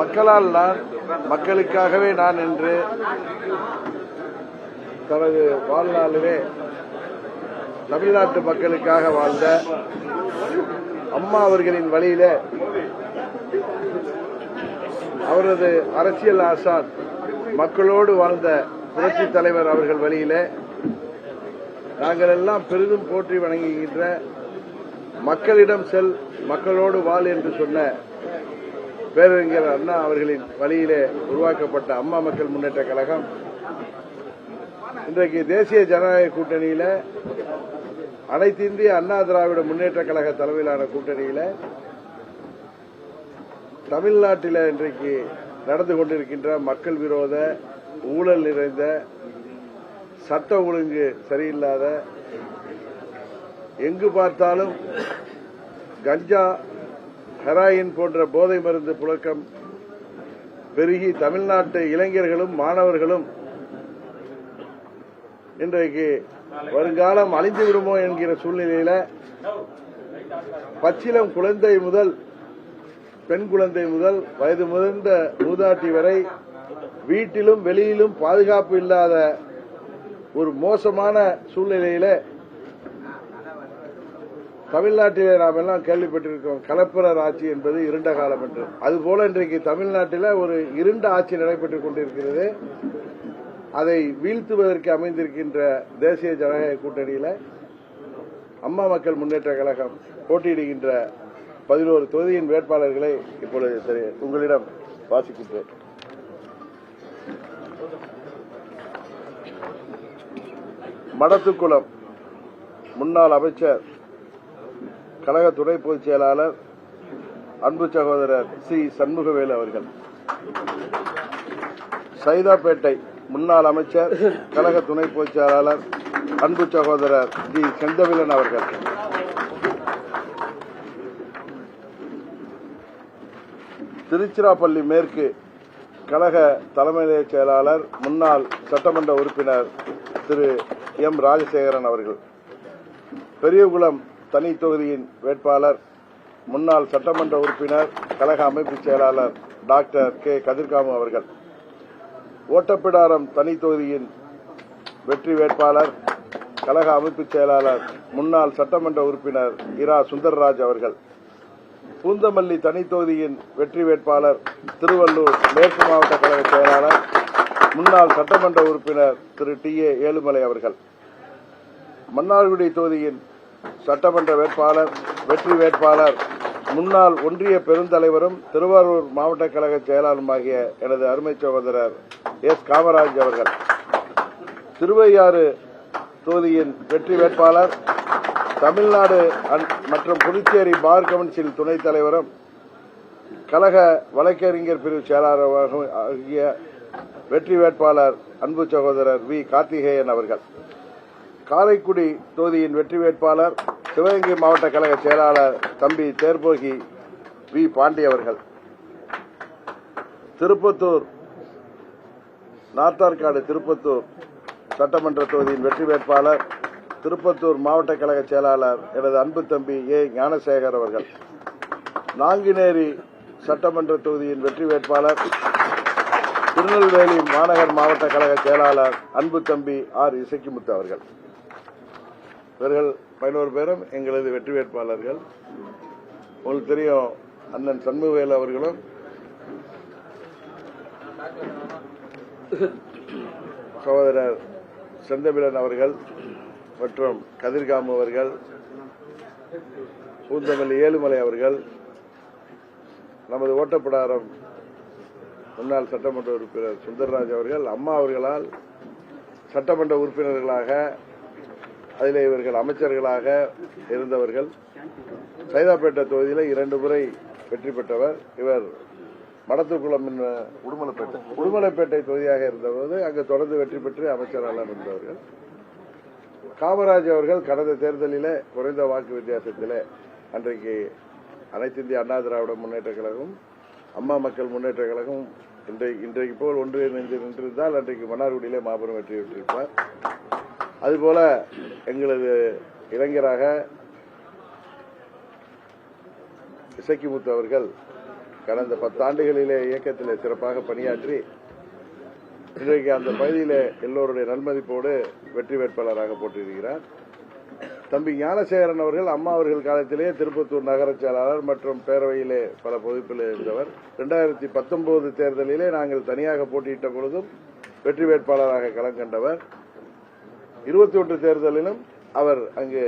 மக்களால் நான், மக்களுக்காகவே நான் என்று தனது வாழ்நாளிலே தமிழ்நாட்டு மக்களுக்காக வாழ்ந்த அம்மா அவர்களின் வழியில அவரது அரசியல் ஆசான் மக்களோடு வாழ்ந்த புரட்சி தலைவர் அவர்கள் வழியில நாங்கள் எல்லாம் பெரிதும் போற்றி வணங்குகின்ற மக்களிடம் செல், மக்களோடு வாழ் என்று சொன்ன பேரறிஞர் அண்ணா அவர்களின் வழியிலே உருவாக்கப்பட்ட அம்மா மக்கள் முன்னேற்ற கழகம் இன்றைக்கு தேசிய ஜனநாயக கூட்டணியில அனைத்து இந்திய அண்ணா திராவிட முன்னேற்ற கழக தலைமையிலான கூட்டணியில தமிழ்நாட்டில் இன்றைக்கு நடந்து கொண்டிருக்கின்ற மக்கள் விரோத, ஊழல் நிறைந்த, சட்ட ஒழுங்கு சரியில்லாத, எங்கு பார்த்தாலும் கஞ்சா, ஹெராயின் போன்ற போதை மருந்து புழக்கம் பெருகி தமிழ்நாட்டு இளைஞர்களும் மாணவர்களும் இன்றைக்கு வருங்காலம் அழிந்து விடுமோ என்கிற சூழ்நிலையில பச்சிளம் குழந்தை முதல் பெண் குழந்தை முதல் வயது முதிர்ந்த மூதாட்டி வரை வீட்டிலும் வெளியிலும் பாதுகாப்பு இல்லாத ஒரு மோசமான சூழ்நிலையில தமிழ்நாட்டிலே நாம் எல்லாம் கேள்விப்பட்டிருக்கோம். கலப்பரர் ஆட்சி என்பது இருண்ட காலம் என்று. அதுபோல இன்றைக்கு தமிழ்நாட்டில் ஒரு இருண்ட ஆட்சி நடைபெற்றுக் கொண்டிருக்கிறது. அதை வீழ்த்துவதற்கு அமைந்திருக்கின்ற தேசிய ஜனநாயக கூட்டணியில அம்மா மக்கள் முன்னேற்ற கழகம் போட்டியிடுகின்ற 11 தொகுதியின் வேட்பாளர்களை இப்பொழுது உங்களிடம் வாசிக்கின்றேன். மடத்துக்குளம் முன்னாள் அமைச்சர், கழக துணை பொதுச் செயலாளர், அன்பு சகோதரர் சி. சண்முகவேலு அவர்கள். சைதாப்பேட்டை முன்னாள் அமைச்சர், கழக துணை பொதுச் செயலாளர், அன்பு சகோதரர் ஜி. செந்தமிழன் அவர்கள். திருச்சிராப்பள்ளி மேற்கு கழக தலைமை செயலாளர், முன்னாள் சட்டமன்ற உறுப்பினர் திரு எம். ராஜசேகரன் அவர்கள். பெரியகுளம் தனி தொகுதியின் வேட்பாளர், முன்னாள் சட்டமன்ற உறுப்பினர், கழக அமைப்பு செயலாளர் டாக்டர் கே. கதிர்காமு அவர்கள். ஓட்டப்பிடாரம் தனி தொகுதியின் வெற்றி வேட்பாளர், கழக அமைப்பு செயலாளர், முன்னாள் சட்டமன்ற உறுப்பினர் இரா. சுந்தரராஜ் அவர்கள். பூந்தமல்லி தனி தொகுதியின் வெற்றி வேட்பாளர், திருவள்ளூர் மேற்கு மாவட்ட கழக செயலாளர், முன்னாள் சட்டமன்ற உறுப்பினர் திரு டி. ஏ. ஏழுமலை அவர்கள். மன்னார்குடி தொகுதியின் சட்டமன்ற வேட்பாளர், வெற்றி வேட்பாளர், முன்னாள் ஒன்றிய பெருந்தலைவரும் திருவாரூர் மாவட்ட கழக செயலாளருமாகிய எனது அருமை சகோதரர் எஸ். காமராஜ் அவர்கள். திருவையாறு தொகுதியின் வெற்றி வேட்பாளர், தமிழ்நாடு மற்றும் புதுச்சேரி பார் கவுன்சில் துணைத் தலைவரும் கழக வழக்கறிஞர் பிரிவு செயலாளர் ஆகிய வெற்றி வேட்பாளர் அன்பு சகோதரர் வி. கார்த்திகேயன் அவர்கள். காரைக்குடி தொகுதியின் வெற்றி வேட்பாளர், சிவகங்கை மாவட்ட கழக செயலாளர் தம்பி தேர்போகி வி. பாண்டி அவர்கள். திருப்பத்தூர் நாத்தார்காடு திருப்பத்தூர் சட்டமன்ற தொகுதியின் வெற்றி வேட்பாளர், திருப்பத்தூர் மாவட்ட கழக செயலாளர் எனது அன்பு தம்பி ஏ. ஞானசேகர் அவர்கள். நாங்குநேரி சட்டமன்ற தொகுதியின் வெற்றி வேட்பாளர், திருநெல்வேலி மாநகர் மாவட்ட கழக செயலாளர் அன்பு தம்பி ஆர். இசக்கிமுத்து அவர்கள். இவர்கள் 11 பேரும் எங்களது வெற்றி வேட்பாளர்கள். உங்களுக்கு தெரியும், அண்ணன் சண்முகவேலு அவர்களும் சகோதரர் செந்தமிழன் அவர்கள் மற்றும் கதிர்காமு அவர்கள், பூந்தமல்லி ஏழுமலை அவர்கள், நமது ஓட்டப்பிடாரம் முன்னாள் சட்டமன்ற உறுப்பினர் சுந்தரராஜ் அவர்கள் அம்மா அவர்களால் சட்டமன்ற உறுப்பினர்களாக, அதில் இவர்கள் அமைச்சர்களாக இருந்தவர்கள். சைதாப்பேட்டை தொகுதியில் 2 முறை வெற்றி பெற்றவர். இவர் மடத்துக்குளம் உடுமலைப்பேட்டை தொகுதியாக இருந்தபோது அங்கு தொடர்ந்து வெற்றி பெற்று அமைச்சராக இருந்தவர்கள். காமராஜ் அவர்கள் கடந்த தேர்தலில் குறைந்த வாக்கு வித்தியாசத்தில் அன்றைக்கு அனைத்து இந்திய அண்ணா திராவிட முன்னேற்ற கழகம், அம்மா மக்கள் முன்னேற்ற கழகம் இன்றைக்கு போல் ஒன்று நின்றிருந்தால் அன்றைக்கு மன்னார்குடியிலே மாபெரும் வெற்றி பெற்றிருப்பார். அதுபோல எங்களது இளைஞராக இசக்கிமுத்து அவர்கள் கடந்த 10 ஆண்டுகளிலே இயக்கத்திலே சிறப்பாக பணியாற்றி இன்றைக்கு அந்த பகுதியிலே எல்லோருடைய நன்மதிப்போடு வெற்றி வேட்பாளராக போட்டியிருக்கிறார். தம்பி ஞானசேகரன் அவர்கள் அம்மா அவர்கள் காலத்திலே திருப்பத்தூர் நகர செயலாளர் மற்றும் பேரவையிலே பல பொறுப்பில் இருந்தவர். 2019 தேர்தலிலே நாங்கள் தனியாக போட்டியிட்ட பொழுதும் வெற்றி வேட்பாளராக களம் கண்டவர். 21 தேர்தலிலும் அவர் அங்கு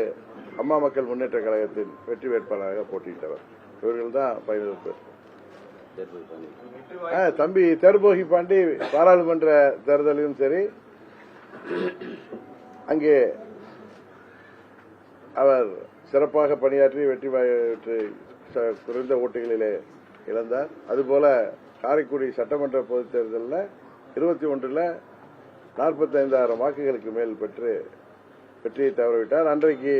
அம்மா மக்கள் முன்னேற்ற கழகத்தின் வெற்றி வேட்பாளராக போட்டியிட்டவர். இவர்கள் தான் பயணிப்பு. தம்பி தேர்போகி பாண்டி பாராளுமன்ற தேர்தலிலும் சரி அங்கே அவர் சிறப்பாக பணியாற்றி வெற்றி குறைந்த ஓட்டுகளிலே இழந்தார். அதுபோல காரைக்குடி சட்டமன்ற பொதுத் தேர்தலில் 21ல் 45,000 வாக்குகளுக்கு மேல் பெற்று வெற்றியை தவறவிட்டார். அன்றைக்கு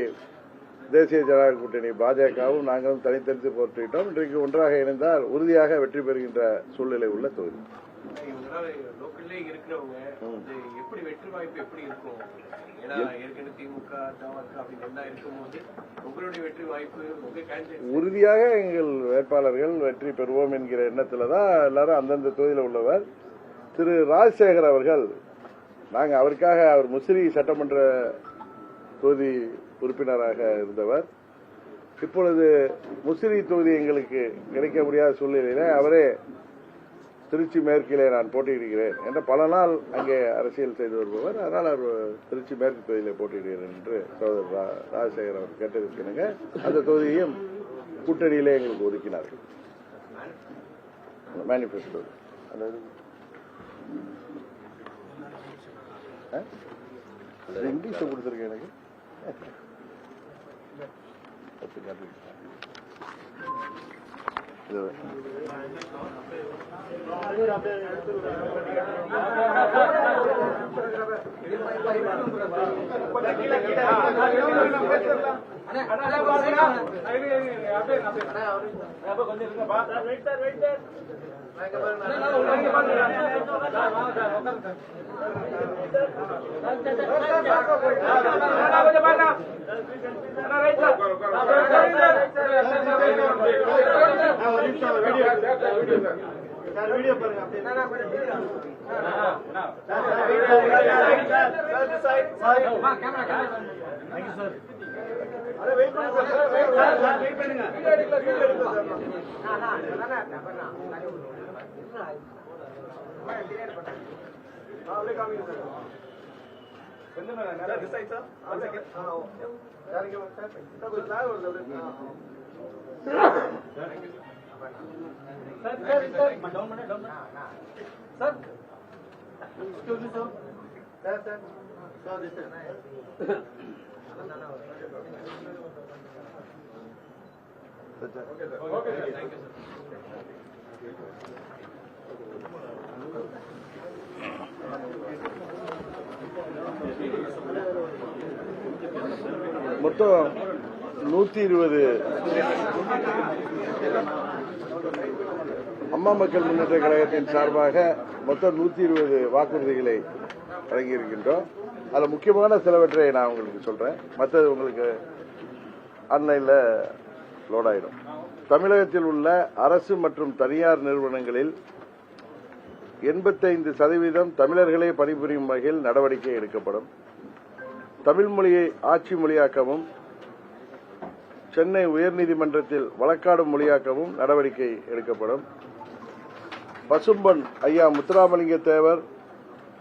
தேசிய ஜனநாயக கூட்டணி பாஜகவும் நாங்களும் தனித்தனித்து போட்டியிட்டோம். இன்றைக்கு ஒன்றாக இணைந்தால் உறுதியாக வெற்றி பெறுகின்ற சூழ்நிலை உள்ள தொகுதி. உறுதியாக எங்கள் வேட்பாளர்கள் வெற்றி பெறுவோம் என்கிற எண்ணத்தில் தான் எல்லாரும் அந்தந்த தொகுதியில் உள்ளவர். திரு ராஜசேகர் அவர்கள் நாங்கள் அவருக்காக அவர் முசிறி சட்டமன்ற தொகுதி உறுப்பினராக இருந்தவர். இப்பொழுது முசிறி தொகுதி எங்களுக்கு கிடைக்க முடியாத சூழ்நிலையில அவரே திருச்சி மேற்கிலே நான் போட்டியிடுகிறேன் என்ற பல நாள் அங்கே அரசியல் செய்து வருபவர். அதனால் அவர் திருச்சி மேற்கு தொகுதியிலே போட்டியிடுகிறேன் என்று சகோதரர் ராஜசேகர் அவர் கேட்டிருக்கிறாங்க. அந்த தொகுதியையும் கூட்டணியிலே எங்களுக்கு ஒதுக்கினார்கள். மேனிபெஸ்டோ இங்கிலீஷ் கொடுத்துருக்கேன் எனக்கு. மொத்தம் 120 அம்மா மக்கள் முன்னேற்ற கழகத்தின் சார்பாக மொத்தம் 120 வாக்குறுதிகளை வழங்கியிருக்கின்றோம். அதுல முக்கியமான சிலவற்றை நான் உங்களுக்கு சொல்றேன். மற்றது உங்களுக்கு ஆன்லைன்ல லோட் ஆயிடும். தமிழகத்தில் உள்ள அரசு மற்றும் தனியார் நிறுவனங்களில் 85% தமிழர்களே பணிபுரியும் வகையில் நடவடிக்கை எடுக்கப்படும். தமிழ் மொழியை ஆட்சி மொழியாக்கவும் சென்னை உயர்நீதிமன்றத்தில் வழக்காடும் மொழியாக்கவும் நடவடிக்கை எடுக்கப்படும். பசும்பொன் ஐயா முத்துராமலிங்க தேவர்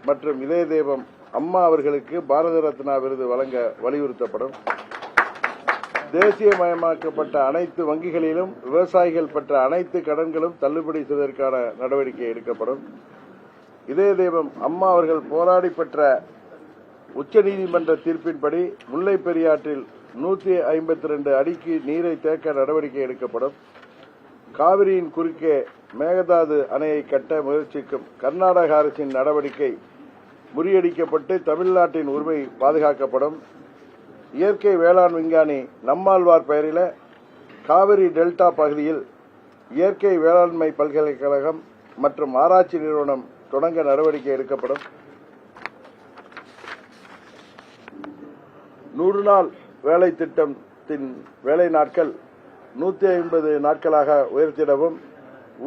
மற்றும் இதய தெய்வம் அம்மா அவர்களுக்கு பாரத ரத்னா விருது வழங்க வலியுறுத்தப்படும். தேசியமயமாக்கப்பட்ட அனைத்து வங்கிகளிலும் விவசாயிகள் பெற்ற அனைத்து கடன்களும் தள்ளுபடி செய்வதற்கான நடவடிக்கை எடுக்கப்படும். இதய தெய்வம் அம்மா அவர்கள் போராடி பெற்ற உச்சநீதிமன்ற தீர்ப்பின்படி முல்லை பெரியாற்றில் 152 அடிக்கு நீரை தேக்க நடவடிக்கை எடுக்கப்படும். காவிரியின் குறுக்கே மேகதாது அணையை கட்ட முயற்சிக்கும் கர்நாடக அரசின் நடவடிக்கை முறியடிக்கப்பட்டு தமிழ்நாட்டின் உரிமை பாதுகாக்கப்படும். இயற்கை வேளாண் விஞ்ஞானி நம்மாழ்வார் பெயரில காவிரி டெல்டா பகுதியில் இயற்கை வேளாண்மை பல்கலைக்கழகம் மற்றும் ஆராய்ச்சி நிறுவனம் தொடங்க நடவடிக்கை எடுக்கப்படும். 100 நாள் வேலை திட்டத்தின் வேலை நாட்கள் 150 நாட்களாக உயர்த்திடவும்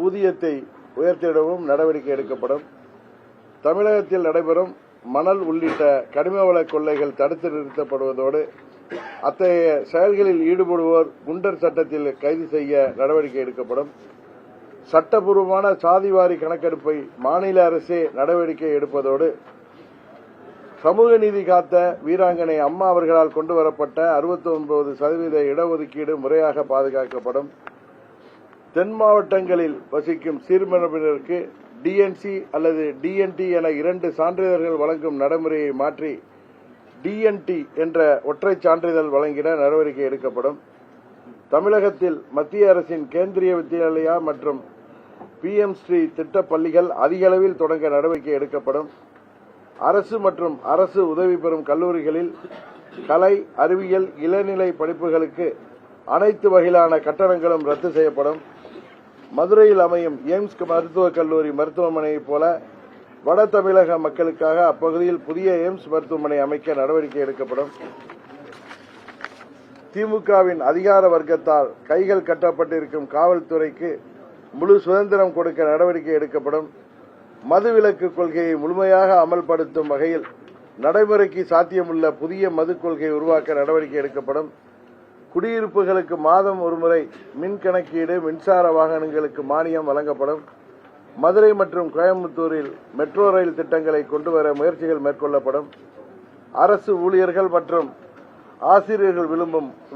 ஊதியத்தை உயர்த்திடவும் நடவடிக்கை எடுக்கப்படும். தமிழகத்தில் நடைபெறும் மணல் உள்ளிட்ட கனிம வள கொள்ளைகள் தடுத்து நிறுத்தப்படுவதோடு அத்தகைய செயல்களில் ஈடுபடுவோர் குண்டர் சட்டத்தில் கைது செய்ய நடவடிக்கை எடுக்கப்படும். சட்டப்பூர்வமான சாதிவாரி கணக்கெடுப்பை மாநில அரசே நடவடிக்கை எடுப்பதோடு சமூக நீதி காத்த வீராங்கனை அம்மா அவர்களால் கொண்டுவரப்பட்ட 69% இடஒதுக்கீடு முறையாக பாதுகாக்கப்படும். தென் மாவட்டங்களில் வசிக்கும் சிறுபான்மையினருக்கு டிஎன்சி அல்லது டிஎன்டி என 2 சான்றிதழ்கள் வழங்கும் நடைமுறையை மாற்றி டிஎன்டி என்ற ஒற்றை சான்றிதழ் வழங்கிட நடவடிக்கை எடுக்கப்படும். தமிழகத்தில் மத்திய அரசின் கேந்திரிய வித்யாலயா மற்றும் PM ஸ்ரீ திட்ட பள்ளிகள் அதிக அளவில் தொடங்க நடவடிக்கை எடுக்கப்படும். அரசு மற்றும் அரசு உதவி பெறும் கல்லூரிகளில் கலை, அறிவியல், இளநிலை படிப்புகளுக்கு அனைத்து வகையிலான கட்டணங்களும் ரத்து செய்யப்படும். மதுரையில் அமையும் எய்ம்ஸ் மருத்துவக் கல்லூரி மருத்துவமனையைப் போல வட தமிழக மக்களுக்காக அப்பகுதியில் புதிய எய்ம்ஸ் மருத்துவமனை அமைக்க நடவடிக்கை எடுக்கப்படும். திமுகவின் அதிகார வர்க்கத்தால் கைகள் கட்டப்பட்டிருக்கும் காவல்துறைக்கு முழு சுதந்திரம் கொடுக்க நடவடிக்கை எடுக்கப்படும். மதுவிலக்கு கொள்கையை முழுமையாக அமல்படுத்தும் வகையில் நடைமுறைக்கு சாத்தியமுள்ள புதிய மது கொள்கையை உருவாக்க நடவடிக்கை எடுக்கப்படும். குடியிருப்புகளுக்கு மாதம் ஒருமுறை மின் கணக்கீடு, மின்சார வாகனங்களுக்கு மானியம் வழங்கப்படும். மதுரை மற்றும் கோயம்புத்தூரில் மெட்ரோ ரயில் திட்டங்களை கொண்டுவர முயற்சிகள் மேற்கொள்ளப்படும். அரசு ஊழியர்கள் மற்றும் ஆசிரியர்கள்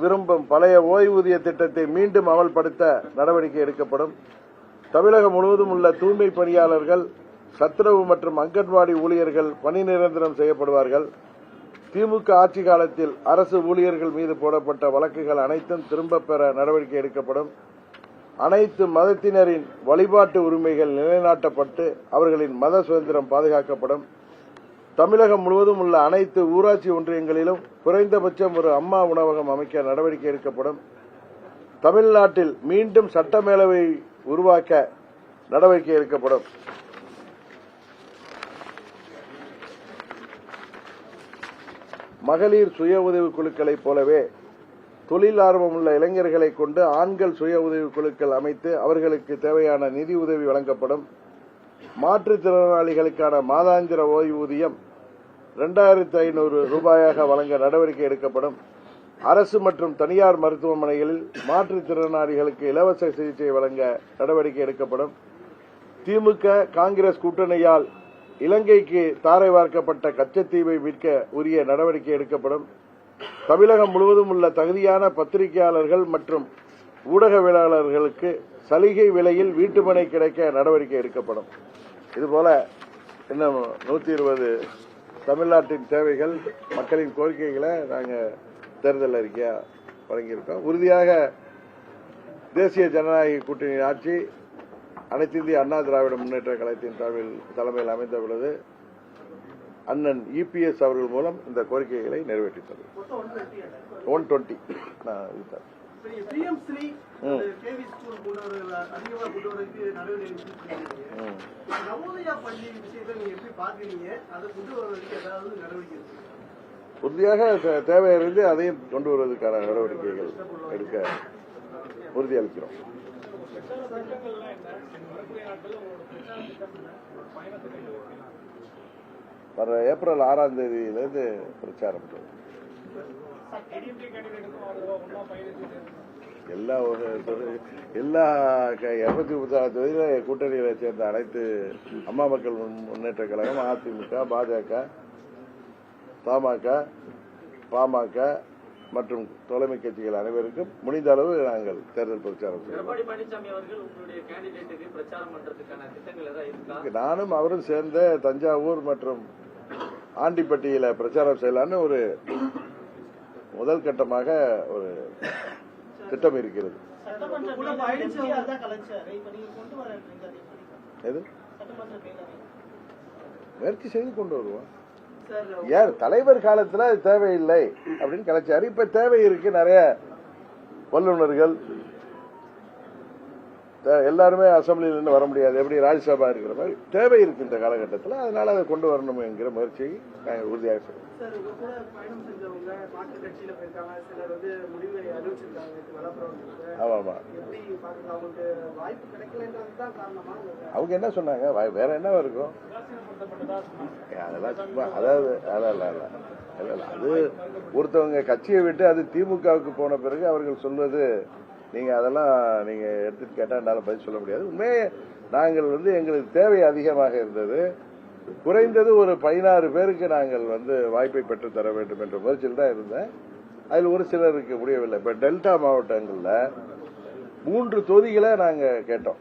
விரும்பும் பழைய ஓய்வூதிய திட்டத்தை மீண்டும் அமல்படுத்த நடவடிக்கை எடுக்கப்படும். தமிழகம் முழுவதும் உள்ள தூய்மை பணியாளர்கள், சத்துணவு மற்றும் அங்கன்வாடி ஊழியர்கள் பணி நிரந்தரம் செய்யப்படுவார்கள். திமுக ஆட்சி காலத்தில் அரசு ஊழியர்கள் மீது போடப்பட்ட வழக்குகள் அனைத்தும் திரும்பப் பெற நடவடிக்கை எடுக்கப்படும். அனைத்து மதத்தினரின் வழிபாட்டு உரிமைகள் நிலைநாட்டப்பட்டு அவர்களின் மத சுதந்திரம் பாதுகாக்கப்படும். தமிழகம் முழுவதும் உள்ள அனைத்து ஊராட்சி ஒன்றியங்களிலும் குறைந்தபட்சம் ஒரு அம்மா உணவகம் அமைக்க நடவடிக்கை எடுக்கப்படும். தமிழ்நாட்டில் மீண்டும் சட்டமேலவை உருவாக்க நடவடிக்கை எடுக்கப்படும். மகளிர் சுய உதவிக் குழுக்களைப் போலவே தொழில் ஆர்வமுள்ள இளைஞர்களை கொண்டு ஆண்கள் சுய உதவிக் குழுக்கள் அமைத்து அவர்களுக்கு தேவையான நிதி உதவி வழங்கப்படும். மாற்றுத்திறனாளிகளுக்கான மாதாந்திர ஓய்வூதியம் 2500 ரூபாயாக வழங்க நடவடிக்கை எடுக்கப்படும். அரசு மற்றும் தனியார் மருத்துவமனைகளில் மாற்றுத்திறனாளிகளுக்கு இலவச சிகிச்சை வழங்க நடவடிக்கை எடுக்கப்படும். திமுக காங்கிரஸ் கூட்டணியால் இலங்கைக்கு தாரை வார்க்கப்பட்ட கச்சத்தீவை மீட்க உரிய நடவடிக்கை எடுக்கப்படும். தமிழகம் முழுவதும் உள்ள தகுதியான பத்திரிகையாளர்கள் மற்றும் ஊடகவியலாளர்களுக்கு சலுகை விலையில் வீட்டுமனை கிடைக்க நடவடிக்கை எடுக்கப்படும். இதுபோல இன்னும் 120 தமிழ்நாட்டின் தேவைகள், மக்களின் கோரிக்கைகளை நாங்கள் தேர்தல் அறிக்கையா வழங்கியிருக்கோம். உறுதியாக தேசிய ஜனநாயக கூட்டணி ஆட்சி அனைத்து இந்திய அண்ணா திராவிட முன்னேற்ற கழகத்தின் தலைமையில் அமைந்த பொழுது அண்ணன் EPS அவர்கள் மூலம் இந்த கோரிக்கைகளை நிறைவேற்றித்தது. 120 உறுதியாக தேவை அறிந்து அதையும் கொண்டு வருவதற்கான நடவடிக்கைகள் எடுக்க உறுதியளிக்கிறோம். வர ஏப்ரல் 6ஆம் தேதியிலிருந்து பிரச்சாரம் எல்லா 236 தொகுதியில கூட்டணிகளை சேர்ந்த அனைத்து அம்மா மக்கள் முன்னேற்ற கழகம், அதிமுக, பாஜக, பாமக மற்றும் தோழமை கட்சிகள் அனைவருக்கும் முடிந்த அளவு நாங்கள் தேர்தல் பிரச்சாரம் செய்வோம். நானும் அவரும் சேர்ந்த தஞ்சாவூர் மற்றும் ஆண்டிப்பட்டியில பிரச்சாரம் செய்யலான்னு ஒரு முதல் கட்டமாக ஒரு திட்டம் இருக்கிறது. முயற்சி செய்து கொண்டு வருவோம். யார் தலைவர் காலத்துல அது தேவையில்லை அப்படின்னு கலைச்சாரு. இப்ப தேவை இருக்கு. நிறைய வல்லுநர்கள், எல்லாருமே அசம்பிளியிலிருந்து வர முடியாது, எப்படி ராஜ்யசபா இருக்கிற மாதிரி தேவை இருக்கு இந்த காலகட்டத்தில். அதனால அதை கொண்டு வரணும் என்கிற முயற்சியை நாங்கள் உறுதியாக சொல்றோம். ஆமாமா, அவங்க என்ன சொன்னாங்க, வேற என்ன இருக்கும் அதெல்லாம் சும்மா, அதாவது அது ஒருத்தவங்க கட்சியை விட்டு அது திமுகவுக்கு போன பிறகு அவர்கள் சொல்வது, நீங்க அதெல்லாம் நீங்க எடுத்துட்டு கேட்டா என்னால பதில் சொல்ல முடியாது. உண்மையே நாங்கள் எங்களுக்கு தேவை அதிகமாக இருந்தது. குறைந்தது ஒரு 16 பேருக்கு நாங்கள் வாய்ப்பை பெற்று தர வேண்டும் என்ற முயற்சியில் தான் இருந்தேன். அதில் ஒரு சிலருக்கு முடியவில்லை. இப்ப டெல்டா மாவட்டங்கள்ல 3 தொகுதிகளை நாங்க கேட்டோம்.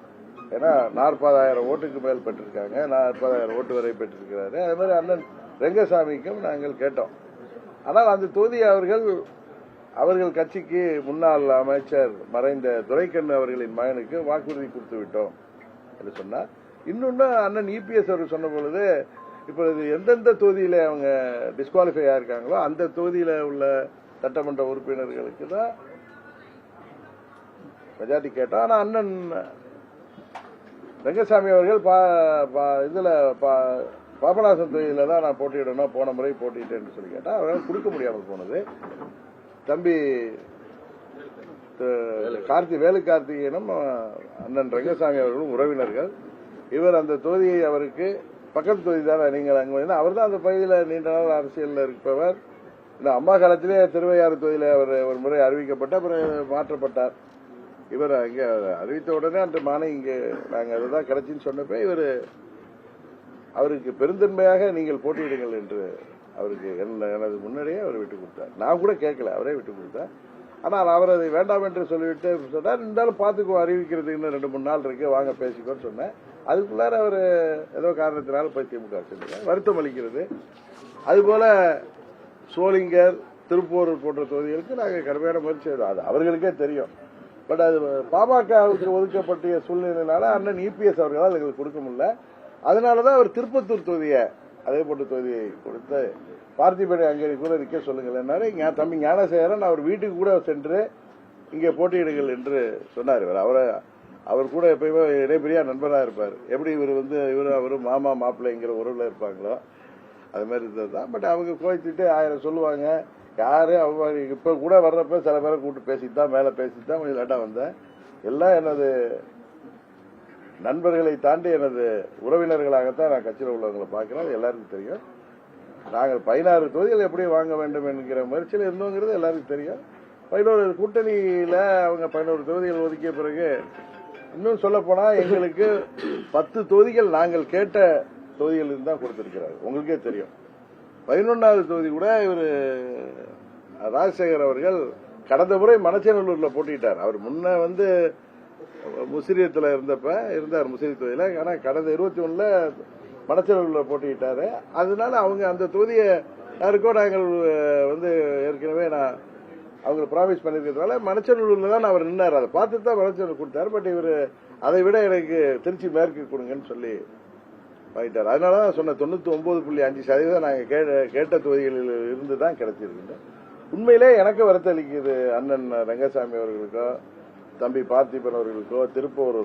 ஏன்னா 40,000 ஓட்டுக்கு மேல் பெற்றிருக்காங்க, 40,000 ஓட்டு வரை பெற்றிருக்கிறாரு. அதே மாதிரி அண்ணன் ரெங்கசாமிக்கும் நாங்கள் கேட்டோம். ஆனால் அந்த தொகுதி அவர்கள் கட்சிக்கு முன்னாள் அமைச்சர் மறைந்த துரைக்கண்ணு அவர்களின் மகனுக்கு வாக்குறுதி கொடுத்து விட்டோம் என்று சொன்னார். இன்னொன்னு அண்ணன் இபிஎஸ் அவர்கள் சொன்ன பொழுது, இப்பொழுது எந்தெந்த தொகுதியில அவங்க டிஸ்குவாலிஃபை ஆயிருக்காங்களோ அந்த தொகுதியில உள்ள சட்டமன்ற உறுப்பினர்களுக்கு தான் மெஜாரிட்டி கேட்டோம். ஆனா அண்ணன் ரெங்கசாமி அவர்கள் இதுல பாபநாசம் தொகுதியில தான் நான் போட்டியிடணும், போன முறை போட்டியிட்டேன்னு சொல்லி கேட்டா அவரால் கொடுக்க முடியாமல் போனது. தம்பி வேலு கார்த்திகேயனும் அண்ணன் ரங்கசாமி அவர்களும் உறவினர்கள். இவர் அந்த தொகுதியை அவருக்கு பக்கத்து தொகுதி தானே, நீங்கள் அங்க அவர் தான் அந்த பகுதியில் நீண்ட நாள் அரசியலில் இருப்பவர். இந்த அம்மா காலத்திலே திருவையாறு தொகுதியில் அவர் ஒரு முறை அறிவிக்கப்பட்ட அப்புறம் மாற்றப்பட்டார். இவர் அங்கே அறிவித்த உடனே அந்த மானை இங்கே நாங்கள் அதுதான் கிடைச்சின்னு சொன்னப்ப இவர் அவருக்கு பெருந்தன்மையாக நீங்கள் போட்டியிடுங்கள் என்று அவருக்கு எனது முன்னாடியே அவர் விட்டுக் கொடுத்தார். நான் கூட கேட்கல, அவரே விட்டுக் கொடுத்தார். ஆனால் அவர் அதை வேண்டாம் என்று சொல்லிவிட்டு சொன்னார், இருந்தாலும் பார்த்துக்குவோம், அறிவிக்கிறதுக்கு இன்னும் 2-3 நாள் இருக்கு, வாங்க பேசிக்கோன்னு சொன்னேன். அதுக்குள்ளார அவர் ஏதோ காரணத்தினால போய் திமுக செஞ்சார். வருத்தம் அளிக்கிறது. அதுபோல சோளிங்கர், திருப்பூர் போன்ற தொகுதிகளுக்கு நாங்கள் கடுமையான முயற்சி செய்தோம். அது அவர்களுக்கே தெரியும். பட் அது பாமகவுக்கு ஒதுக்கப்பட்ட சூழ்நிலையினால அண்ணன் இபிஎஸ் அவர்களால் எங்களுக்கு கொடுக்க முடியல. அதனாலதான் அவர் திருப்பத்தூர் தொகுதியை அதே போன்ற தொகுதியை கொடுத்து பார்த்திபனை அங்கே கூட இருக்க சொல்லுங்கள். தம்பி ஞானசேகரன் அவர் வீட்டுக்கு கூட சென்று இங்கே போட்டியிடுங்கள் என்று சொன்னார். அவர் கூட எப்பயுமே இடைப்பெரிய நண்பராக இருப்பார். எப்படி இவர் அவரும் மாமா மாப்பிள்ளைங்கிற உறவுல இருப்பாங்களோ அது மாதிரி இருந்ததுதான். பட் அவங்க கோய்ச்சிட்டு 1000 சொல்லுவாங்க. யாரு அவங்க இப்ப கூட வர்றப்ப சில பேரை கூப்பிட்டு பேசிட்டு தான் மேல பேசிட்டு தான் கொஞ்சம் லேட்டா வந்தேன். எல்லாம் எனது நண்பர்களை தாண்டி எனது உறவினர்களாகத்தான் நான் கட்சியில் உள்ளவங்களை பார்க்கிறேன். எல்லாருக்கும் தெரியும். நாங்கள் 16 தொகுதிகள் எப்படி வாங்க வேண்டும் என்கிற முயற்சியில் இருந்தோங்கிறது எல்லாருக்கும் தெரியும். 11 கூட்டணியில அவங்க 11 தொகுதிகள் ஒதுக்கிய பிறகு இன்னும் சொல்ல போனா எங்களுக்கு 10 தொகுதிகள் நாங்கள் கேட்ட தொகுதிகள் இருந்து தான் கொடுத்திருக்கிறார். உங்களுக்கே தெரியும். 11வது தொகுதி கூட இவர் ராஜசேகர் அவர்கள் கடந்த முறை மணச்சநல்லூர்ல போட்டிட்டார். அவர் முன்ன முசிறியத்தில் இருந்தார் முசிறி தொகுதியில. ஆனா கடந்த 21ல மணச்சநல்லூர்ல போட்டிட்டாரு. அதனால அவங்க அந்த தொகுதியை யாருக்கோ நாங்கள் ஏற்கனவே அவங்க ப்ராமிஸ் பண்ணிருக்கிறதுனால மணச்சநல்லூர்ல தான் அவர் நின்னார். அதை பார்த்துட்டு தான் மணச்சநல்லூர் கொடுத்தாரு. பட் இவர் அதை விட எனக்கு திருச்சி மேற்கு கொடுங்கன்னு சொல்லி வாங்கிட்டார். அதனாலதான் சொன்ன 99.5% நாங்க கேட்ட தொகுதிகளில் இருந்து தான் கிடைச்சிருக்கின்றோம். உண்மையிலே எனக்கு வருத்தளிக்குது. அண்ணன் ரங்கசாமி அவர்களுக்கோ, தம்பி பார்த்திபன் அவர்களுக்கோ, திருப்பூர்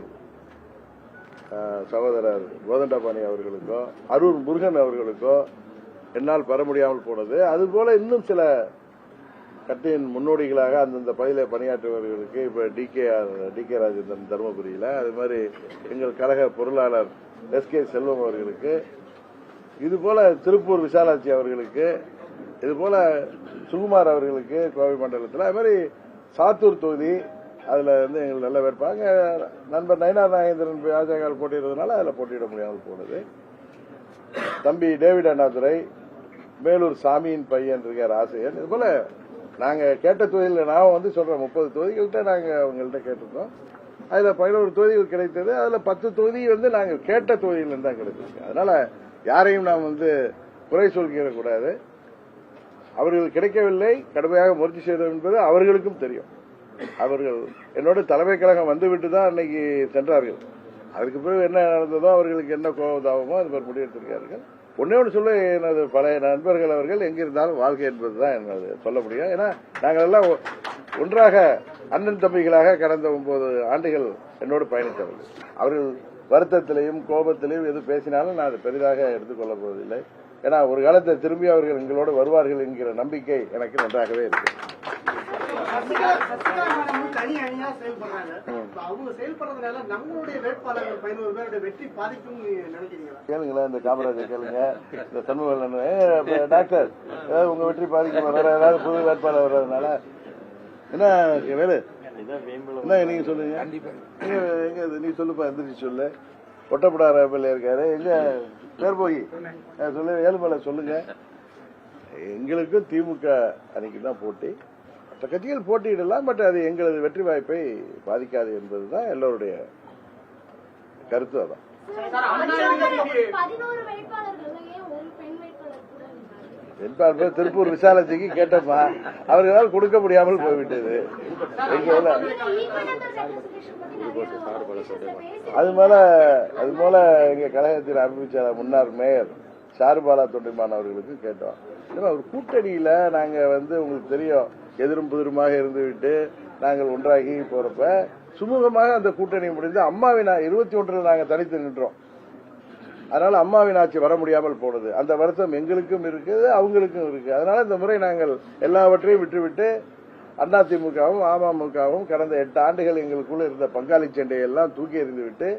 சகோதரர் கோதண்டபாணி அவர்களுக்கோ, அரூர் முருகன் அவர்களுக்கோ என்னால் பெற முடியாமல் போனது. அதுபோல இன்னும் சில கட்சியின் முன்னோடிகளாக அந்தந்த பகுதியில் பணியாற்றுபவர்களுக்கு இப்ப டி கே ராஜேந்திரன் தருமபுரியில, அது மாதிரி எங்கள் கழக பொருளாளர் எஸ்.கே. செல்வம் அவர்களுக்கு, இதுபோல திருப்பூர் விசாலாட்சி அவர்களுக்கு, இதுபோல சுகுமார் அவர்களுக்கு கோவை மண்டலத்தில், அது மாதிரி சாத்தூர் தொகுதி அதுல எங்களுக்கு நல்ல வேட்பாங்க நண்பர் நயினார் நாகேந்திரன் பாஜக போட்டியிடுறதுனால அதுல போட்டியிட முடியாமல் போனது. தம்பி டேவிட் அண்ணாதுரை, மேலூர் சாமியின் பையன் இருக்கார் ஆசையன். இது போல நாங்க கேட்ட தொகுதியில் நான் சொல்றேன் 30 தொகுதிகள்கிட்ட நாங்க அவங்கள்ட்ட கேட்டிருந்தோம். அதுல 11 தொகுதிகள் கிடைத்தது. அதுல 10 தொகுதி நாங்கள் கேட்ட தொகுதியிலிருந்து தான் கிடைச்சிருக்கு. அதனால யாரையும் நாம் குறை சொல்லிடக்கூடாது. அவர்கள் கிடைக்கவில்லை, கடுமையாக முயற்சி செய்தோம் என்பது அவர்களுக்கும் தெரியும். அவர்கள் என்னோட தலைமை கழகம் வந்துவிட்டு தான் அன்னைக்கு சென்றார்கள். அதுக்கு பிறகு என்ன நடந்ததோ, அவர்களுக்கு என்ன கோபதாபமோ அது மாதிரி முடிவெடுத்திருக்கார்கள். ஒன்னே ஒன்று சொல்ல, எனது பழைய நண்பர்கள் அவர்கள் எங்கிருந்தாலும் வாழ்க்கை என்பதுதான் என்னது சொல்ல முடியும். ஏன்னா நாங்கள் எல்லாம் ஒன்றாக அண்ணன் தம்பிகளாக கடந்த 9 ஆண்டுகள் என்னோடு பயணித்தவர்கள். அவர்கள் வருத்தத்திலையும் கோபத்திலையும் எது பேசினாலும் நான் அதை பெரிதாக எடுத்துக்கொள்ளப் போவதில்லை. ஏன்னா ஒரு காலத்தை திரும்பி அவர்கள் எங்களோடு வருவார்கள் என்கிற நம்பிக்கை எனக்கு நன்றாகவே இருக்கு. கேளுங்களேன், இந்த காமராஜர் கேளுங்க, இந்த சண்முகம் டாக்டர், ஏதாவது உங்க வெற்றி பாதிக்கும், வேற ஏதாவது புது வேட்பாளர் வர்றதுனால என்ன வேலு என்ன நீங்க சொல்லுங்க. எங்க நீ சொல்லுப்பா, எந்திரிச்சு சொல்லு. ஒட்டப்படார எம்எல்ஏ இருக்காரு, எங்க பேர் போய் சொல்லு, ஏழுமலை சொல்லுங்க. எங்களுக்கும் திமுக அன்னைக்கு தான் போட்டி, மற்ற கட்சிகள் போட்டியிடலாம், பட் அது எங்களது வெற்றி வாய்ப்பை பாதிக்காது என்பதுதான் எல்லோருடைய கருத்து. அதான் வேட்பாளர் திருப்பூர் விசாலத்துக்கு கேட்டப்பா, அவர்களால் கொடுக்க முடியாமல் போய்விட்டது. அது போல எங்க கழகத்தில் ஆரம்பிச்ச முன்னாள் மேயர் சாருபாலா தொண்டைமான் அவர்களுக்கு கேட்டோம். ஒரு கூட்டணியில நாங்க உங்களுக்கு தெரியும், எதிரும் புதிருமாக இருந்துவிட்டு நாங்கள் ஒன்றாகி போறப்ப சுமூகமாக அந்த கூட்டணி முடிந்து அம்மாவின் 21 நாங்க தனித்து நின்றோம். அதனால அம்மாவின் ஆட்சி வர முடியாமல் போனது. அந்த வருத்தம் எங்களுக்கும் இருக்குது, அவங்களுக்கும் இருக்கு. அதனால இந்த முறை நாங்கள் எல்லாவற்றையும் விட்டுவிட்டு அதிமுகவும் அமமுகவும் கடந்த 8 ஆண்டுகள் எங்களுக்குள்ள இருந்த பங்காளி சண்டையை எல்லாம் தூக்கி எறிந்துவிட்டு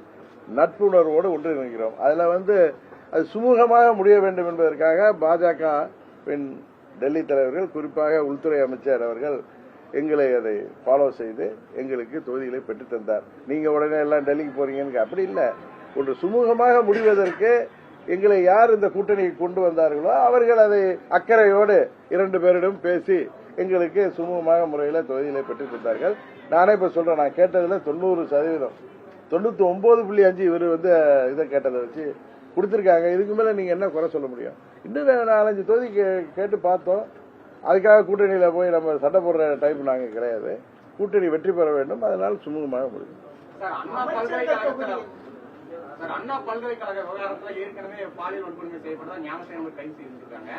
நட்புணர்வோடு ஒன்றிணைகிறோம். அதுல அது சுமூகமாக முடிய வேண்டும் என்பதற்காக பாஜகவின் டெல்லி தலைவர்கள், குறிப்பாக உள்துறை அமைச்சர் அவர்கள் எங்களை அதை ஃபாலோ செய்து எங்களுக்கு தொகுதிகளை பெற்றுத் தந்தார். நீங்க உடனே எல்லாம் டெல்லிக்கு போறீங்கன்னு அப்படி இல்லை. ஒன்று சுமூகமாக முடிவதற்கு எங்களை யார் இந்த கூட்டணியை கொண்டு வந்தார்களோ அவர்கள் அதை அக்கறையோடு 2 பேரிடம் பேசி எங்களுக்கு சுமூகமாக முறையில் தொகுதிகளை பெற்றுத் தந்தார்கள். நானே இப்ப சொல்றேன், நான் கேட்டதுல 90%, 99.5 இவர் இதை கேட்டதை வச்சு கொடுத்திருக்காங்க. இதுக்கு மேல நீங்க என்ன குறை சொல்ல முடியும்? இன்னும் 4-5 தொகுதி கேட்டு பார்த்தோம். அதுக்காக கூட்டணியில போய் நம்ம சட்டை போடுற டைப் நாங்க கிடையாது. கூட்டணி வெற்றி பெற வேண்டும், அதனால் சுமூகமாக முடியும். அண்ணா பல்கலைக்கழக விவகாரத்தில் ஏற்கனவே பாலியல் வன்கொடுமை செய்யப்பட்டதா ஞானசேகரன் கைது செய்திருக்காங்க.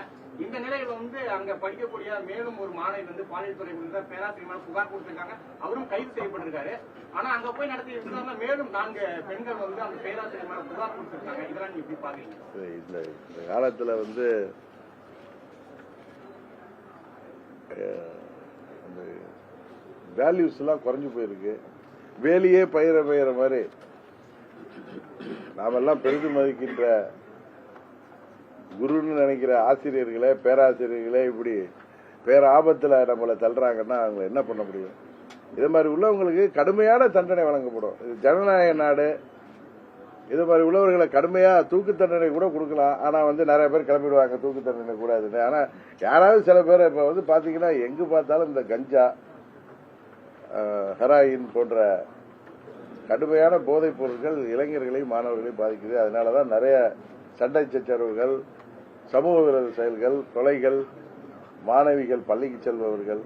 இந்த நிலையில அங்க படிக்கக்கூடிய மேலும் ஒரு மாணவி பாலியல் துறை பேராசிரியர் புகார் கொடுத்திருக்காங்க. அவரும் கைது செய்யப்பட்டிருக்காரு. ஆனா அங்க போய் நடத்திய விசாரணை மேலும் 4 பெண்கள் அந்த பேராசிரியர் மேல புகார் கொடுத்திருக்காங்க. இதெல்லாம் நீங்க எப்படி பாக்குறீங்க? இந்த காலத்துல வேல்யூஸ் எல்லாம் குறைஞ்சு போயிருக்கு. வேலையே பயிர மாதிரி நாமெல்லாம் பெரிதும் மதிக்கின்ற குருன்னு நினைக்கிற ஆசிரியர்களே, பேராசிரியர்களே இப்படி பேராபத்துல நம்மளை தள்ளுறாங்கன்னா அவங்க என்ன பண்ண முடியும்? இது மாதிரி உள்ளவங்களுக்கு கடுமையான தண்டனை வழங்கப்படும். இது ஜனநாயக நாடு. இது மாதிரி உள்ளவர்களை கடுமையா தூக்கு தண்டனை கூட கொடுக்கலாம். ஆனா நிறைய பேர் கிளம்பிடுவாங்க தூக்கு தண்டனை கூடாதுன்னு. ஆனா யாராவது சில பேர் இப்ப பாத்தீங்கன்னா எங்கு பார்த்தாலும் இந்த கஞ்சா, ஹெராயின் போன்ற கடுமையான போதைப் பொருட்கள் இளைஞர்களையும் மாணவர்களையும் பாதிக்குது. அதனாலதான் நிறைய சண்டை சச்சரவுகள், சமூக விரோத செயல்கள், கொலைகள், மாணவிகள் பள்ளிக்கு செல்பவர்கள்,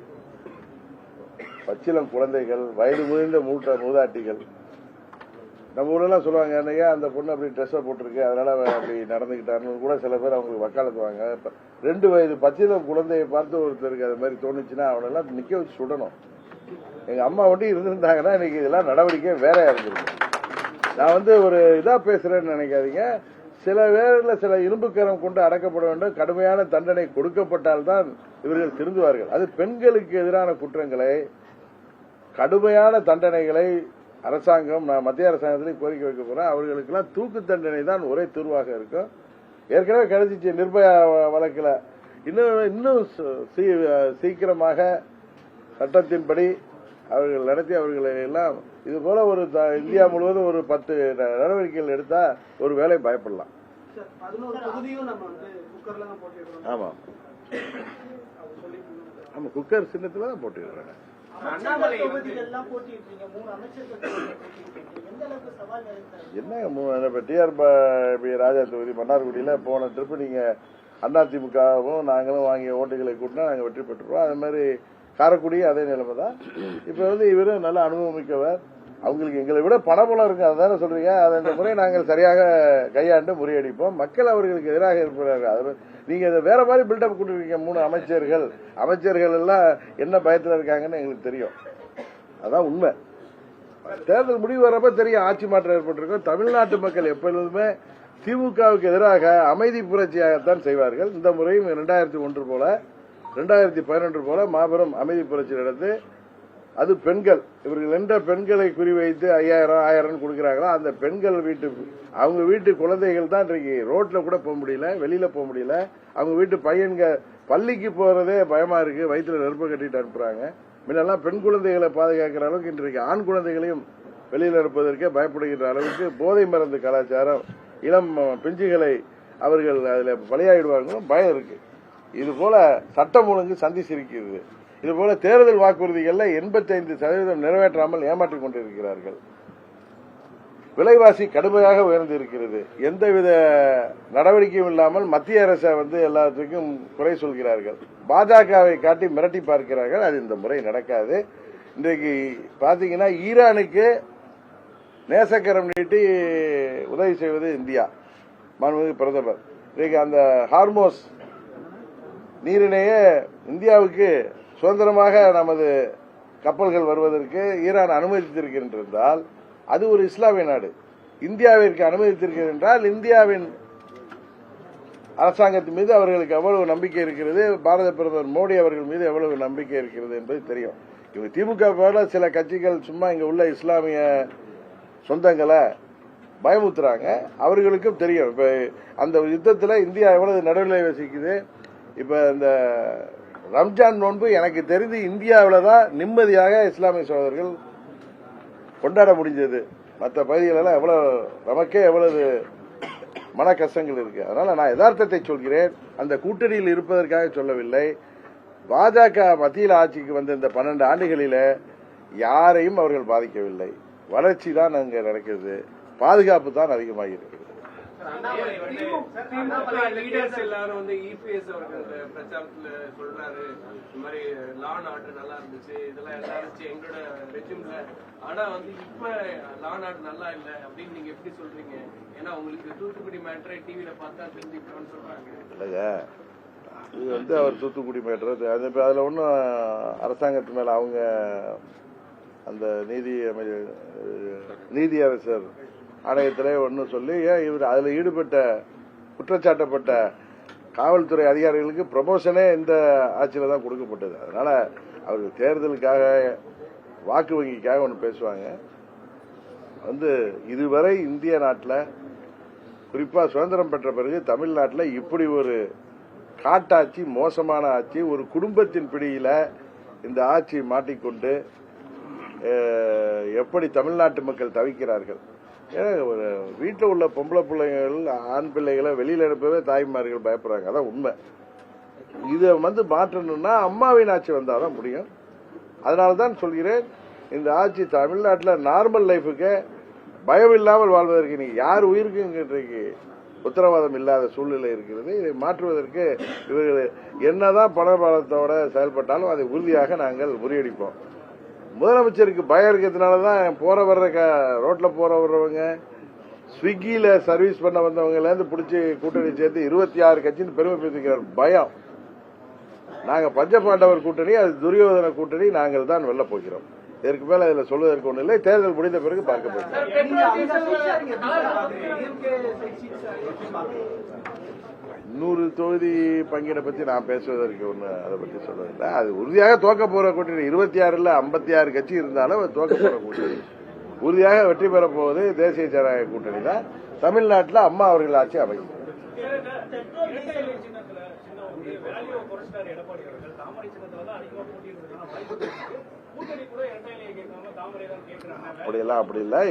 பச்சிளம் குழந்தைகள், வயது முதிர்ந்த மூதாட்டிகள். நம்ம ஊரெல்லாம் சொல்லுவாங்க, என்னையா அந்த பொண்ணு அப்படி ட்ரெஸ்ஸை போட்டிருக்கு, அதனால அப்படி நடந்துகிட்டாருன்னு கூட சில பேர் அவங்களுக்கு வக்காலத்துவாங்க. 2 வயது பச்சிளம் குழந்தையை பார்த்து ஒருத்தருக்கு அது மாதிரி தோணுச்சுன்னா அவனெல்லாம் நிக்க வச்சு சுடணும். எங்க அம்மா இருந்திருந்தாங்கன்னா இன்னைக்கு இதெல்லாம் நடவடிக்கை வேறையா இருந்திருக்கு. நான் ஒரு இதா பேசுறேன்னு நினைக்காதீங்க. சில பேர்ல சில இரும்புக்கரம் கொண்டு அடக்கப்பட வேண்டும். கடுமையான தண்டனை கொடுக்கப்பட்டால்தான் இவர்கள் திருந்துவார்கள். அது பெண்களுக்கு எதிரான குற்றங்களை, கடுமையான தண்டனைகளை அரசாங்கம், நான் மத்திய அரசாங்கத்திலையும் கோரிக்கை வைக்க போறேன். அவர்களுக்கு எல்லாம் தூக்கு தண்டனை தான் ஒரே தீர்வாக இருக்கும். ஏற்கனவே கிடைச்சிச்சு நிர்பயா வழக்குல. இன்னும் சீக்கிரமாக சட்டத்தின்படி அவர்கள் நடத்தி அவர்களை எல்லாம் இது போல இந்தியா முழுவதும் ஒரு 10 நடவடிக்கைகள் எடுத்தா ஒரு வேலை பயப்படலாம். ஆமா ஆமா, குக்கர் சின்னத்துல தான் போட்டிடுறாங்க. என்ன டிஆர் ராஜா தொகுதி மன்னார்குடியில போன ட்ரிப் நீங்க அதிமுகவும் நாங்களும் வாங்கிய ஓட்டுகளை கூட்டினா நாங்க வெற்றி பெற்றுருவோம். அது மாதிரி காரைக்குடியும் அதே நிலைமை தான். இப்ப இவரும் நல்ல அனுபவமிக்கவர். அவங்களுக்கு எங்களை விட பணபலம் இருக்கு, அதான சொல்றீங்க. அந்த முறை நாங்கள் சரியாக கையாண்டு முறியடிப்போம். மக்கள் அவர்களுக்கு எதிராக இருக்கிறார்கள். நீங்க இதை வேற மாதிரி பில்டப் கொடுத்துருக்கீங்க. 3 அமைச்சர்கள் எல்லாம் என்ன பயத்துல இருக்காங்கன்னு எங்களுக்கு தெரியும். அதான் உண்மை. தேர்தல் முடிவு வரப்ப தெரியும் ஆட்சி மாற்றம் ஏற்பட்டிருக்கும். தமிழ்நாட்டு மக்கள் எப்பொழுதுமே திமுகவுக்கு எதிராக அமைதி புரட்சியாகத்தான் செய்வார்கள். இந்த முறையும் 2001 போல 2011 போல மாபெரும் அமைதி புரட்சி நடந்து, அது பெண்கள், இவர்கள் எந்த பெண்களை குறிவைத்து 5000 1000 கொடுக்கிறாங்களோ அந்த பெண்கள் அவங்க வீட்டு குழந்தைகள் தான் இன்றைக்கு ரோட்ல கூட போக முடியல, வெளியில போக முடியல. அவங்க வீட்டு பையன்க பள்ளிக்கு போறதே பயமா இருக்கு, வயிற்றுல நெருப்பு கட்டிட்டு அனுப்புறாங்க. முன்னெல்லாம் பெண் குழந்தைகளை பாதுகாக்கிற அளவுக்கு இன்றைக்கு ஆண் குழந்தைகளையும் வெளியில் இருப்பதற்கே பயப்படுகின்ற அளவுக்கு போதை மருந்து கலாச்சாரம், இளம் பிஞ்சுகளை அவர்கள் அதில் பலியாயிடுவாங்களும் பயம் இருக்கு. இது போல சட்டம் ஒழுங்கு சந்தி சிரிக்கிறது. இது போல தேர்தல் வாக்குறுதிகள்ல 85% நிறைவேற்றாமல் ஏமாற்றிக் கொண்டிருக்கிறார்கள். விலைவாசி கடுமையாக உயர்ந்து இருக்கிறது. எந்தவித நடவடிக்கையும் இல்லாமல் மத்திய அரசை எல்லாத்துக்கும் குறை சொல்கிறார்கள். பாஜகவை காட்டி மிரட்டி பார்க்கிறார்கள். அது இந்த முறை நடக்காது. இன்றைக்கு பாத்தீங்கன்னா ஈரானுக்கு நேசக்கரம் நீட்டி உதவி செய்வது இந்தியா, மாண்புமிகு பிரதமர். இன்றைக்கு அந்த ஹார்மோஸ் நீரிணையே இந்தியாவுக்கு சுதந்திரமாக நமது கப்பல்கள் வருவதற்கு ஈரான் அனுமதித்திருக்கின்றால் அது ஒரு இஸ்லாமிய நாடு. இந்தியாவிற்கு அனுமதித்திருக்கிறது என்றால் இந்தியாவின் அரசாங்கத்தின் மீது அவர்களுக்கு எவ்வளவு நம்பிக்கை இருக்கிறது, பாரத பிரதமர் மோடி அவர்கள் மீது எவ்வளவு நம்பிக்கை இருக்கிறது என்பது தெரியும். இவங்க திமுக போல சில கட்சிகள் சும்மா இங்க உள்ள இஸ்லாமிய சொந்தங்களை பயமுத்துறாங்க. அவர்களுக்கும் தெரியும் இப்ப அந்த யுத்தத்தில் இந்தியா எவ்வளவு நடுநிலை வசிக்குது. இப்ப இந்த ரம்ஜான் நோன்பு எனக்கு தெரிந்து இந்தியாவில் தான் நிம்மதியாக இஸ்லாமிய சகோதரர்கள் கொண்டாட முடிஞ்சது. மற்ற பகுதிகளெல்லாம் நமக்கே எவ்வளவு மன கஷ்டங்கள் இருக்கு. அதனால நான் யதார்த்தத்தை சொல்கிறேன். அந்த கூட்டணியில் இருப்பதற்காக சொல்லவில்லை. பாஜக மத்தியில் ஆட்சிக்கு வந்த இந்த 12 ஆண்டுகளில யாரையும் அவர்கள் பாதிக்கவில்லை. வளர்ச்சி தான் அங்க நடக்கிறது, பாதுகாப்பு தான் அதிகமாக இருக்கிறது. எல்லாரும் இபிஎஸ் அவர்கள் பிரச்சாரத்துல சொல்றாரு, இந்த மாதிரி லா அண்ட் ஆர்டர் நல்லா இருந்துச்சு, இதெல்லாம் எல்லாம் இருந்துச்சு எங்களோட ரெஜிம்ல. ஆனா இப்ப லா அண்ட் ஆர்டர் நல்லா இல்ல அப்படின்னு நீங்க எப்படி சொல்றீங்க? ஏன்னா உங்களுக்கு தூத்துக்குடி மேட்டரை டிவில பார்த்தா தெரிஞ்சுக்கணும்னு சொல்றாங்க. இல்லைங்க, இது அவர் தூத்துக்குடி மேட்டர் அதுல ஒன்னும் அரசாங்கத்து மேல அவங்க அந்த நீதியரசர் ஆணையத்திலே ஒன்னு சொல்லி இவர் அதுல ஈடுபட்ட குற்றச்சாட்டப்பட்ட காவல்துறை அதிகாரிகளுக்கு ப்ரமோஷனே இந்த ஆட்சியில தான் கொடுக்கப்பட்டது. அதனால அவர்கள் தேர்தலுக்காக வாக்கு வங்கிக்காக ஒன்று பேசுவாங்க. இதுவரை இந்திய நாட்டில் குறிப்பா சுதந்திரம் பெற்ற பிறகு தமிழ்நாட்டில் இப்படி ஒரு காட்டாட்சி, மோசமான ஆட்சி, ஒரு குடும்பத்தின் பிடியில இந்த ஆட்சி மாட்டிக்கொண்டு எப்படி தமிழ்நாட்டு மக்கள் தவிக்கிறார்கள். ஒரு வீட்டில் உள்ள பொம்பளை பிள்ளைகள், ஆண் பிள்ளைகளை வெளியில அனுப்பவே தாய்மார்கள் பயப்படுறாங்க. அதான் உண்மை. இதை மாற்றணும்னா அம்மாவின் ஆட்சி வந்தாதான் முடியும். அதனால்தான் சொல்கிறேன், இந்த ஆட்சி தமிழ்நாட்டில் நார்மல் லைஃபுக்கு பயம் இல்லாமல் வாழ்வதற்கு நீங்க யார் உயிருக்கு இன்றைக்கு உத்தரவாதம் இல்லாத சூழ்நிலை இருக்கிறது. இதை மாற்றுவதற்கு இவர்கள் என்னதான் பணபலத்தோட செயல்பட்டாலும் அதை உறுதியாக நாங்கள் முறியடிப்போம். முதலமைச்சருக்கு பயம் இருக்கிறதுனாலதான் ரோட்ல போற வர்றவங்க, ஸ்விக்கியில சர்வீஸ் பண்ண வந்தவங்க பிடிச்சி கூட்டணி சேர்த்து 26 கட்சின்னு பெருமை பேசிக்கிறார். பயம். நாங்க பஞ்சபாண்டவர் கூட்டணி, அது துரியோதன கூட்டணி, நாங்கள் தான் வெல்ல போகிறோம். இதற்கு மேல இதுல சொல்வதற்கு ஒன்றும் இல்லை. தேர்தல் முடிந்த பிறகு பார்க்க போகிறோம். 100 தொகுதி பங்கீடை பத்தி நான் பேசுவதற்கு ஒண்ணு அதை பத்தி சொல்றதில்லை. அது உறுதியாக தோக்க போற கூட்டணி 26 இல்ல 56 கட்சி இருந்தாலும் தோக்க போற கூட்டணி உறுதியாக வெற்றி பெற போவது தேசிய ஜனநாயக கூட்டணி தான். தமிழ்நாட்டில் அம்மா அவர்கள் ஆட்சி அமைக்கும். அப்படியெல்லாம் அப்படி இல்லை.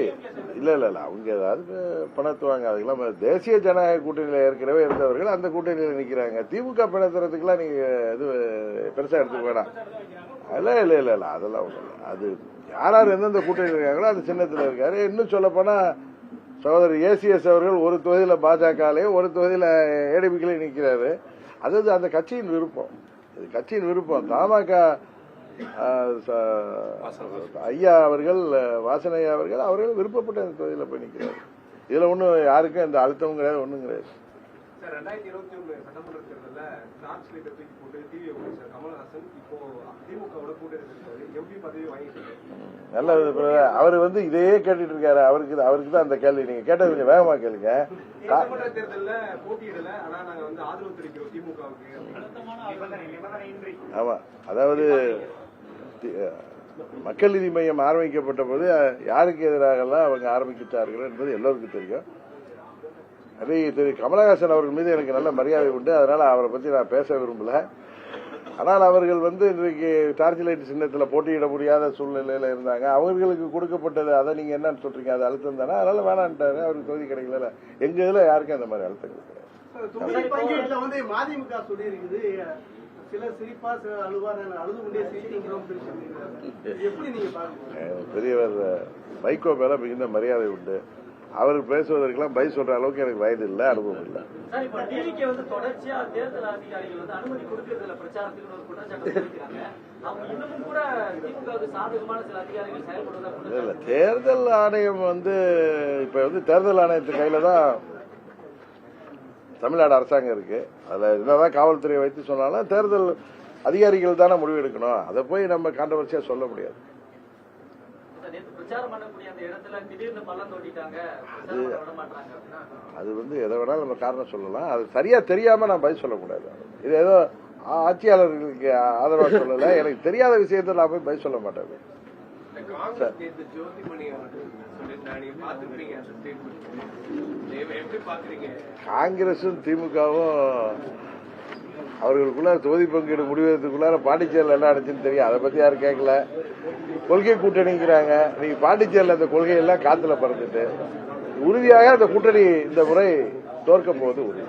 இல்ல அவங்க ஏதாவது பணத்துவாங்க. அதுக்கெல்லாம் தேசிய ஜனநாயக கூட்டணியில ஏற்கனவே இருந்தவர்கள் அந்த கூட்டணியில நிக்கிறாங்க. திமுக பணத்துறதுக்கெல்லாம் நீங்க இது பெருசா எடுத்துக்க வேணாம். இல்ல அதெல்லாம் ஒண்ணு இல்லை. அது யார் எந்தெந்த கூட்டணியில் இருக்காங்களோ அந்த சின்னத்தில் இருக்காரு. இன்னும் சொல்ல போனா சகோதரர் ஏசிஎஸ் அவர்கள் ஒரு தொகுதியில பாஜகலையும் ஒரு தொகுதியில ஏடிபிக்கலையும் நிக்கிறாரு. அது அந்த கட்சியின் விருப்பம். கட்சியின் விருப்பம். தமாக ஐயா அவர்கள், வாசன் ஐயா அவர்கள் விருப்பப்பட்ட அந்த தொகுதியில போய் நிற்கிறார். இதுல ஒன்னும் யாருக்கும் இந்த அழுத்தமும் கிடையாது, ஒன்றும் கிடையாது. சார் 2021 சட்டமன்ற தேர்தலில் டார்ச் லைட்டை தூக்கி போட்டு டிவியை சார் கமல்ஹாசன் இப்போ திமுகவோட கூட்டணி இருக்காரு, எம்பி பதவி வாங்கிட்டு நல்ல அவர் வந்து இதையே கேட்டுட்டு இருக்காரு. அவருக்கு தான் அந்த கேள்வி நீங்க கேட்டது கொஞ்சம் வேகமா கேளுங்க. சட்டமன்ற தேர்தலில் போட்டியிடல, ஆனா நாங்க வந்து ஆதரவு தெரிவிக்கிறோம் திமுகவுக்கு. ஆமா, அதாவது மக்கள் நீதி மையம் ஆரம்பிக்கப்பட்ட போது யாருக்கு எதிராகலாம் அவங்க ஆரம்பிக்கிட்டார்கள் என்பது எல்லோருக்கும் தெரியும். அதே திரு கமலஹாசன் அவர்கள் மீது எனக்கு நல்ல மரியாதை உண்டு. அதனால அவரை பத்தி நான் பேச விரும்பல. ஆனால் அவர்கள் வந்து இன்றைக்கு டார்ச் லைட் சின்னத்தில் போட்டியிட முடியாத சூழ்நிலையில இருந்தாங்க. அவர்களுக்கு கொடுக்கப்பட்டது அதை நீங்க என்னன்னு சொல்றீங்க, அது அழுத்தம் தானே, அதனால வேணான்ட்டாரு. அவருக்கு தொகுதி கிடைக்கல. எங்க இதுல யாருக்கும் அந்த மாதிரி அழுத்தங்கள் கிடையாது. வந்து மதிமுக சொல்லி இருக்குது, சில சிரிப்பா சில அழுது கொண்டே சிரிக்கிறோம். எப்படி நீங்க பாருங்க? பெரியவர் வைகோ மேல மிகுந்த மரியாதை உண்டு. அவர் பேசுவதற்கெல்லாம் பை சொல்ற அளவுக்கு எனக்கு வயது இல்லை, அனுபவம் இல்லை. சார், இப்ப டிவிக்கு வந்து தொடர்ச்சியா தேர்தல் அதிகாரிகள் வந்து அனுமதி கொடுக்கறதுல பிரச்சாரத்துக்கு ஒரு குற்றச்சாட்டு தெரிவிக்கிறாங்க. அவங்க இன்னமும் கூட திமுகவுக்கு சாதகமான சில அதிகாரிகள் செயல்படுவதா? இல்ல, தேர்தல் ஆணையம் வந்து இப்ப வந்து தேர்தல் ஆணையத்து கையில தான் தமிழ்நாடு அரசாங்கம் இருக்கு. அதுல என்னதான் காவல்துறையை வைத்து சொன்னாலும் தேர்தல் அதிகாரிகள் தானே முடிவு எடுக்கணும். அதை போய் நம்ம கான்ட்ரவர்சியா சொல்ல முடியாது. பிரச்சாரம் பண்ணக்கூடிய அந்த இடத்துல திடீர்னு பள்ளம் தோண்டிட்டாங்க, விட மாட்டாங்க. அது வந்து எதை வேணாலும் நம்ம காரணம் சொல்லலாம். அது சரியா தெரியாம நான் பதில் சொல்லக்கூடாது. இது ஏதோ ஆட்சியாளர்களுக்கு ஆதரவா சொல்லல. எனக்கு தெரியாத விஷயத்தை நான் போய் பதில் சொல்ல மாட்டேன். காங்கிரஸ் நேத்து ஜோதிமணி அவர்கள் சொல்லியிருந்தாங்க, நீங்க பாத்துருப்பீங்க அந்த ஸ்டேட்மெண்ட், எப்படி பாக்குறீங்க? காங்கிரசும் திமுகவும் அவர்களுக்குள்ள தொகுதி பங்கீடு முடிவதற்குள்ளார பாண்டிச்சேரியில் என்ன நடந்துச்சுன்னு தெரியும். அதை பத்தி யாரும் கேட்கல. கொள்கை கூட்டணிங்கிறாங்க. நீங்க பாண்டிச்சேரியில் அந்த கொள்கையெல்லாம் காத்துல பறந்துட்டு உறுதியாக அந்த கூட்டணி இந்த முறை தோற்க போவது உறுதி.